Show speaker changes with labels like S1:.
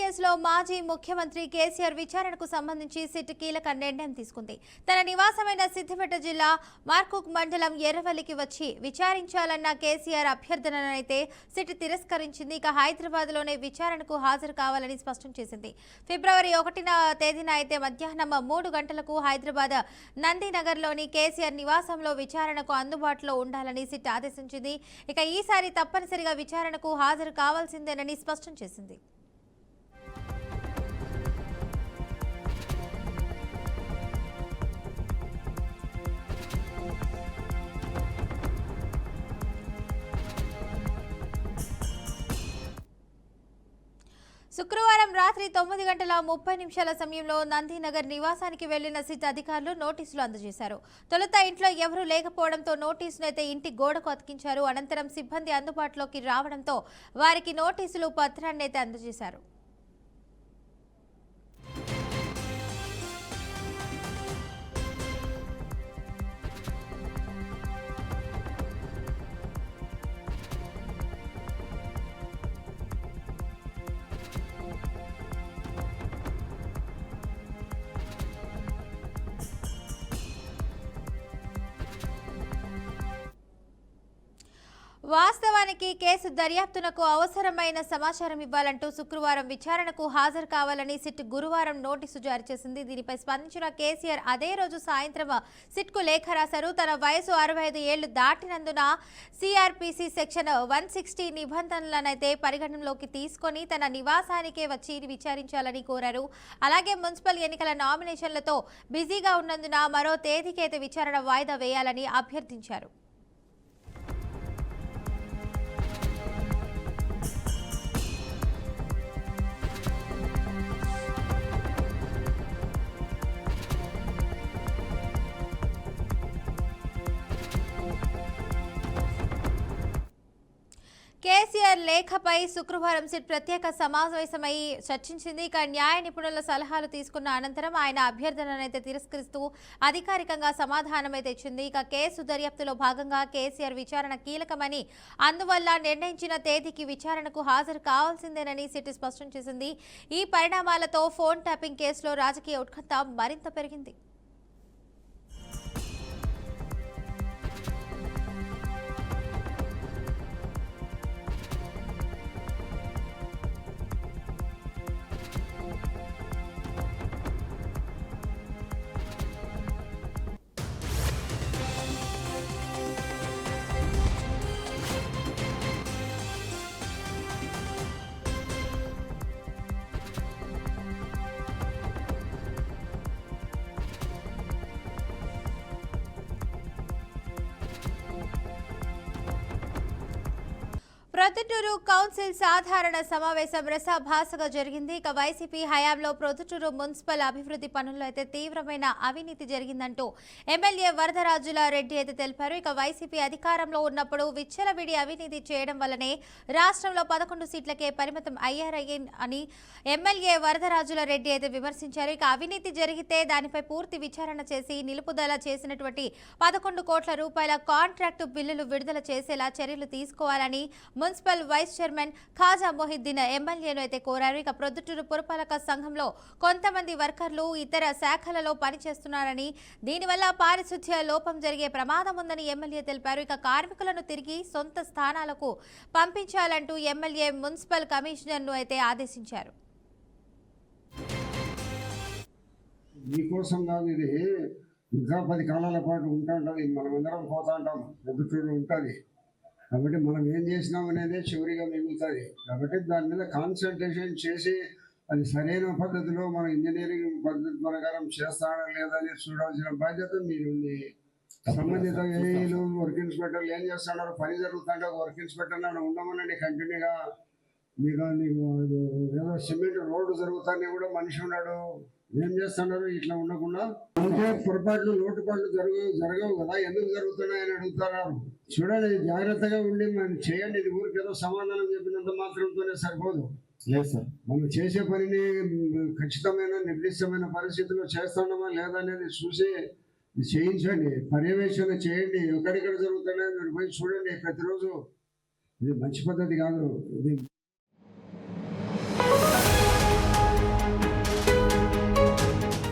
S1: కేసులో మాజీ ముఖ్యమంత్రి కేసీఆర్ విచారణకు సంబంధించి సిట్ కీలక నిర్ణయం తీసుకుంది. తన నివాసమైన సిద్దిపేట జిల్లా మార్కుక్ మండలం ఎర్రవల్లికి వచ్చి విచారించాలన్న కేసీఆర్ అభ్యర్థననైతే సిట్ తిరస్కరించింది. ఇక హైదరాబాద్లోనే విచారణకు హాజరు కావాలని స్పష్టం చేసింది. ఫిబ్రవరి 1వ తేదీన అయితే మధ్యాహ్నం 3 గంటలకు హైదరాబాద్ నందినగర్లోని కేసీఆర్ నివాసంలో విచారణకు అందుబాటులో ఉండాలని సిట్ ఆదేశించింది. ఇక ఈసారి తప్పనిసరిగా విచారణకు హాజరు కావాల్సిందేనని స్పష్టం చేసింది. శుక్రవారం రాత్రి 9:30 సమయంలో నందినగర్ నివాసానికి వెళ్లిన సిట్ అధికారులు నోటీసులు అందజేశారు. తొలుత ఇంట్లో ఎవరూ లేకపోవడంతో నోటీసును అయితే ఇంటి గోడకు అతికించారు. అనంతరం సిబ్బంది అందుబాటులోకి రావడంతో వారికి నోటీసులు పత్రాన్ని అయితే అందజేశారు. వాస్తవానికి కేసు దర్యాప్తునకు అవసరమైన సమాచారం ఇవ్వాలంటూ శుక్రవారం విచారణకు హాజరు కావాలని సిట్ గురువారం నోటీసు జారీ చేసింది. దీనిపై స్పందించిన కేసీఆర్ అదే రోజు సాయంత్రం సిట్కు లేఖ రాశారు. తన వయసు 65 ఏళ్లు దాటినందున సిఆర్పిసి సెక్షన్ 160 నిబంధనలనైతే పరిగణనలోకి తీసుకొని తన నివాసానికే వచ్చి విచారించాలని కోరారు. అలాగే మున్సిపల్ ఎన్నికల నామినేషన్లతో బిజీగా ఉన్నందున మరో తేదీకైతే విచారణ వాయిదా వేయాలని అభ్యర్థించారు. కేసీఆర్ లేఖపై శుక్రవారం సిట్ ప్రత్యేక సమావేశమై చర్చించింది. ఇక న్యాయ నిపుణుల సలహాలు తీసుకున్న అనంతరం ఆయన అభ్యర్థననైతే తిరస్కరిస్తూ అధికారికంగా సమాధానమైతే ఇచ్చింది. ఇక కేసు దర్యాప్తులో భాగంగా కేసీఆర్ విచారణ కీలకమని, అందువల్ల నిర్ణయించిన తేదీకి విచారణకు హాజరు కావాల్సిందేనని సిట్ స్పష్టం చేసింది. ఈ పరిణామాలతో ఫోన్ ట్యాపింగ్ కేసులో రాజకీయ ఉత్కంఠ మరింత పెరిగింది. ప్రొద్దుటూరు కౌన్సిల్ సాధారణ సమావేశం రసాభాసగా జరిగింది. ఇక వైసీపీ హయాంలో ప్రొద్దుటూరు మున్సిపల్ అభివృద్ధి పనుల్లో అయితే తీవ్రమైన అవినీతి జరిగిందంటూ ఎమ్మెల్యే వరదరాజుల రెడ్డి అయితే తెలిపారు. ఇక వైసీపీ అధికారంలో ఉన్నప్పుడు విచ్చలవిడి అవినీతి చేయడం వల్లనే రాష్ట్రంలో 11 సీట్లకే పరిమితం అయ్యారని ఎమ్మెల్యే వరదరాజుల రెడ్డి అయితే విమర్శించారు. ఇక అవినీతి జరిగితే దానిపై పూర్తి విచారణ చేసి నిలుపుదల చేసినటువంటి 11 కోట్ల రూపాయల కాంట్రాక్టు బిల్లులు విడుదల చేసేలా చర్యలు తీసుకోవాలని municipal vice chairman Khaja Mohiddin ఎమ్మెల్యేను అయితే కోరారు. ఇక ప్రొద్దుటూరు పురపాలక సంఘంలో కొంతమంది వర్కర్లు ఇతర శాఖలలో పనిచేస్తున్నారని, దీనివల్ల పారిశుధ్య లోపం జరిగే ప్రమాదం ఉందని ఎమ్మెల్యే తెలిపారు. ఇక కార్మికులను తిరిగి సొంత స్థానాలకు పంపించాలంటూ ఎమ్మెల్యే మున్సిపల్ కమిషనర్ను అయితే ఆదేశించారు.
S2: మీకోసం కాదు, ఇది ఇంకా 10 కాలాల పాటు ఉంటుంటుంది. మనమందరం పోతా ఉంటాం, ప్రొద్దుటూరు ఉంటుంది. కాబట్టి మనం ఏం చేసినాం అనేది చివరిగా మిగులుతుంది. కాబట్టి దాని మీద కాన్సన్ట్రేషన్ చేసి అది సరైన పద్ధతిలో మన ఇంజనీరింగ్ పద్ధతి ప్రకారం చేస్తాడా లేదా అని చూడాల్సిన బాధ్యత మీరుంది. సంబంధిత ఏఈలు, వర్క్ ఇన్స్పెక్టర్లు ఏం చేస్తున్నారు, పని జరుగుతుంటే వర్క్ ఇన్స్పెక్టర్ ఉండమనండి కంటిన్యూగా. నీకు ఏదో సిమెంట్ రోడ్డు జరుగుతానే కూడా మనిషి ఉన్నాడు, ఏం చేస్తున్నారు ఇట్లా ఉండకుండా. అంటే పొరపాట్లు లోటుపాట్లు జరగవు కదా, ఎందుకు జరుగుతున్నాయని అడుగుతున్నారు. చూడండి, జాగ్రత్తగా ఉండి మనం చేయండి. ఇది ఊరికి ఏదో సమాధానం చెప్పినంత మాత్రంతోనే సరిపోదు. లేదు సార్, మనం చేసే పనిని ఖచ్చితమైన నిర్దిష్టమైన పరిస్థితుల్లో చేస్తున్నామా లేదా అనేది చూసి చేయించండి, పర్యవేక్షణ చేయండి. ఎక్కడెక్కడ జరుగుతున్నాయో మీరు పోయి చూడండి ప్రతిరోజు. ఇది మంచి పద్ధతి కాదు. ఇది